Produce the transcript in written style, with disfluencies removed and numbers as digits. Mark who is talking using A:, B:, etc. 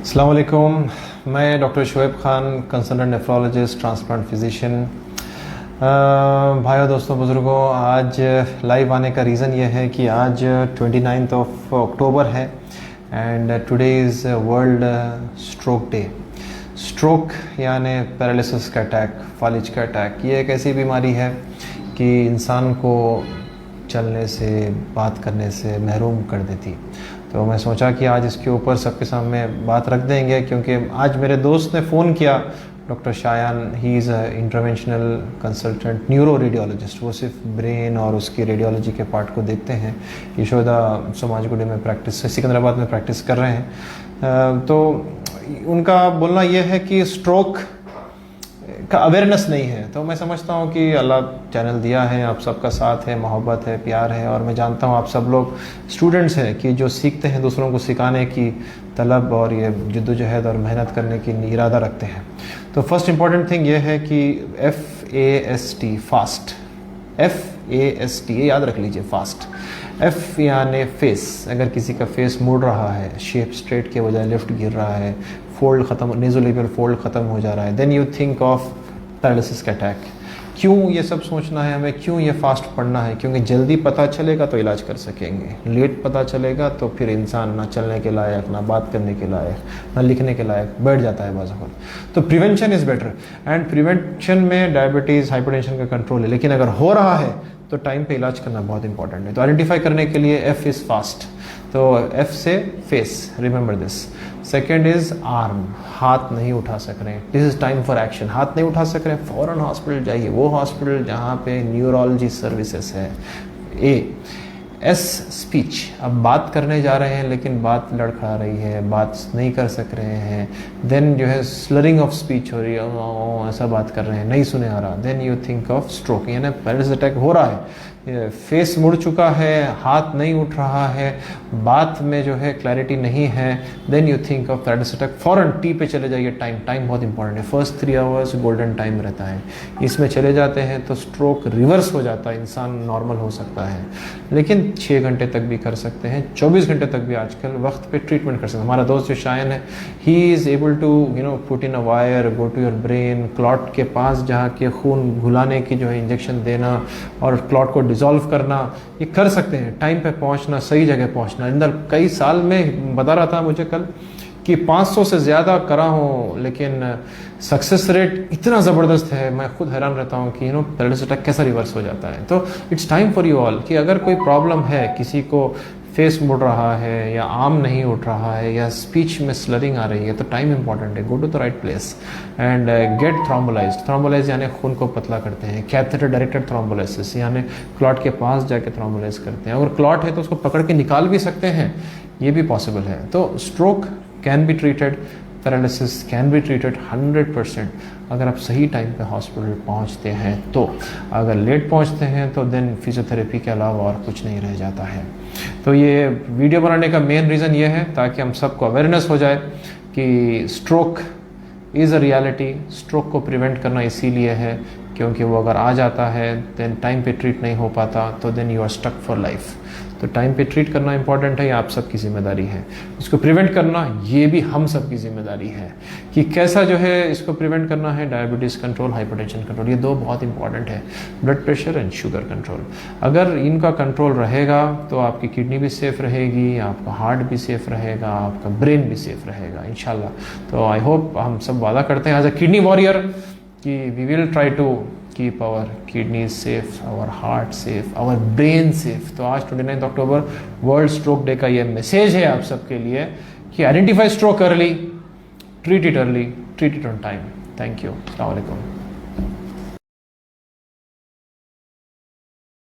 A: अस्सलाम वालेकुम। मैं doctor Shoaib Khan, consultant nephrologist, transplant physician. भाइयों, दोस्तों, बुज़ुर्गों, आज लाइव आने का रीज़न ये है कि आज 29 अक्टूबर है and today is world stroke day. Stroke यानी पैरालिसिस का अटैक, फालिज का अटैक, ये एक ऐसी बीमारी है कि इंसान को चलने से, बात करने से महरूम कर देती। तो मैं सोचा कि आज इसके ऊपर सबके सामने बात रख देंगे, क्योंकि आज मेरे दोस्त ने फ़ोन किया, doctor Shayan. He is a interventional consultant neuro radiologist. वो सिर्फ ब्रेन और उसकी रेडियोलॉजी के पार्ट को देखते हैं। यशोदा समाजगुड़ी में प्रैक्टिस, सिकंदराबाद में प्रैक्टिस कर रहे हैं। तो उनका बोलना यह है कि स्ट्रोक का अवेयरनेस नहीं है। तो मैं समझता हूँ कि अल्लाह चैनल दिया है, आप सबका साथ है, मोहब्बत है, प्यार है, और मैं जानता हूँ आप सब लोग स्टूडेंट्स हैं कि जो सीखते हैं, दूसरों को सिखाने की तलब और ये जद्दोजहद और मेहनत करने की इरादा रखते हैं। तो फर्स्ट इम्पॉर्टेंट थिंग ये है कि FAST, फास्ट, FAST, ये याद रख लीजिए, फास्ट। F यानी फेस। अगर किसी का फेस मुड़ रहा है, शेप स्ट्रेट के बजाय लेफ्ट गिर रहा है, फोल्ड ख़त्म, नेज़ोलेबियल फोल्ड ख़त्म हो जा रहा है, then you think of paralysis का अटैक। क्यों ये सब सोचना है हमें, क्यों ये फास्ट पढ़ना है? क्योंकि जल्दी पता चलेगा तो इलाज कर सकेंगे, लेट पता चलेगा तो फिर इंसान ना चलने के लायक, ना बात करने के लायक, ना लिखने के लायक बैठ जाता है बाज़ वक़्त। तो prevention is better, and prevention में डायबिटीज़, हाइपरटेंशन का कंट्रोल है। लेकिन अगर हो रहा है तो टाइम पे इलाज करना बहुत इंपॉर्टेंट है। तो आइडेंटिफाई करने के लिए F इज़ फास्ट। तो F से face, remember this. Second is arm, हाथ नहीं उठा सक रहे हैं, this is time for action. हाथ नहीं उठा सक रहे हैं, फ़ौरन हॉस्पिटल जाइए, वो हॉस्पिटल जहाँ पे न्यूरोलॉजी सर्विसेज है। S स्पीच, अब बात करने जा रहे हैं लेकिन बात लड़खड़ा रही है, बात नहीं कर सक रहे हैं, देन जो है स्लरिंग ऑफ स्पीच हो रही है, ऐसा बात कर रहे हैं, नहीं सुने आ रहा, then you think of stroke, यानी पैरालिसिस अटैक हो रहा है, फेस मुड़ चुका है, हाथ नहीं उठ रहा है, बात में जो है क्लैरिटी नहीं है, then you think of paralysis attack. फ़ौरन टी पे चले जाइए। टाइम बहुत इंपॉर्टेंट है। फर्स्ट 3 आवर्स गोल्डन टाइम रहता है, इसमें चले जाते हैं तो स्ट्रोक रिवर्स हो जाता है, इंसान नॉर्मल हो सकता है। लेकिन 6 घंटे तक भी कर सकते हैं, 24 घंटे तक भी आजकल वक्त पे ट्रीटमेंट कर सकते हैं। हमारा दोस्त जो शायन है, he is able to put in a wire, go to your brain, clot के पास जहाँ के खून घुलाने की जो है इंजेक्शन देना और क्लॉट को डिसॉल्व करना, ये कर सकते हैं। टाइम पे पहुंचना, सही जगह पहुंचना। अंदर कई साल में बता रहा था मुझे कल कि 500 से ज़्यादा करा हूँ, लेकिन सक्सेस रेट इतना ज़बरदस्त है, मैं खुद हैरान रहता हूँ कि पैरालिसिस अटैक कैसा रिवर्स हो जाता है। तो it's time for you all कि अगर कोई प्रॉब्लम है, किसी को फेस मुड़ रहा है या आर्म नहीं उठ रहा है या स्पीच में स्लरिंग आ रही है, तो टाइम इंपॉर्टेंट है। Go to the right place and get thrombolysed. Thrombolyse यानी खून को पतला करते हैं। कैथेटर डायरेक्टेड थ्रोम्बोलाइसिस यानी क्लॉट के पास जाके थ्रोम्बोलाइज करते हैं। अगर क्लॉट है तो उसको पकड़ के निकाल भी सकते हैं, ये भी पॉसिबल है। तो stroke can be treated, paralysis can be treated 100% अगर आप सही टाइम पे हॉस्पिटल पहुंचते हैं। तो अगर लेट पहुंचते हैं तो देन फिजियोथेरेपी के अलावा और कुछ नहीं रह जाता है। तो ये वीडियो बनाने का मेन रीज़न ये है ताकि हम सबको अवेयरनेस हो जाए कि stroke is a reality. Stroke को प्रिवेंट करना इसीलिए है क्योंकि वो अगर आ जाता है देन टाइम पे ट्रीट नहीं हो पाता, तो then you are stuck for life. तो टाइम पे ट्रीट करना इंपॉर्टेंट है, ये आप सबकी जिम्मेदारी है। इसको प्रिवेंट करना ये भी हम सबकी जिम्मेदारी है कि कैसा जो है इसको प्रिवेंट करना है। डायबिटीज़ कंट्रोल, हाइपरटेंशन कंट्रोल, ये 2 बहुत इंपॉर्टेंट है। Blood pressure and sugar control, अगर इनका कंट्रोल रहेगा तो आपकी किडनी भी सेफ रहेगी, आपका हार्ट भी सेफ रहेगा, आपका ब्रेन भी सेफ रहेगा इंशाल्लाह। तो आई होप हम सब वादा करते हैं एज अ किडनी वॉरियर कि we will try to keep our kidney safe, our heart safe, our brain safe. तो आज 29 अक्टूबर वर्ल्ड स्ट्रोक डे का ये मैसेज है आप सबके लिए कि identify stroke early, treat it early, treat it on time. Thank you. अस्सलाम वालेकुम।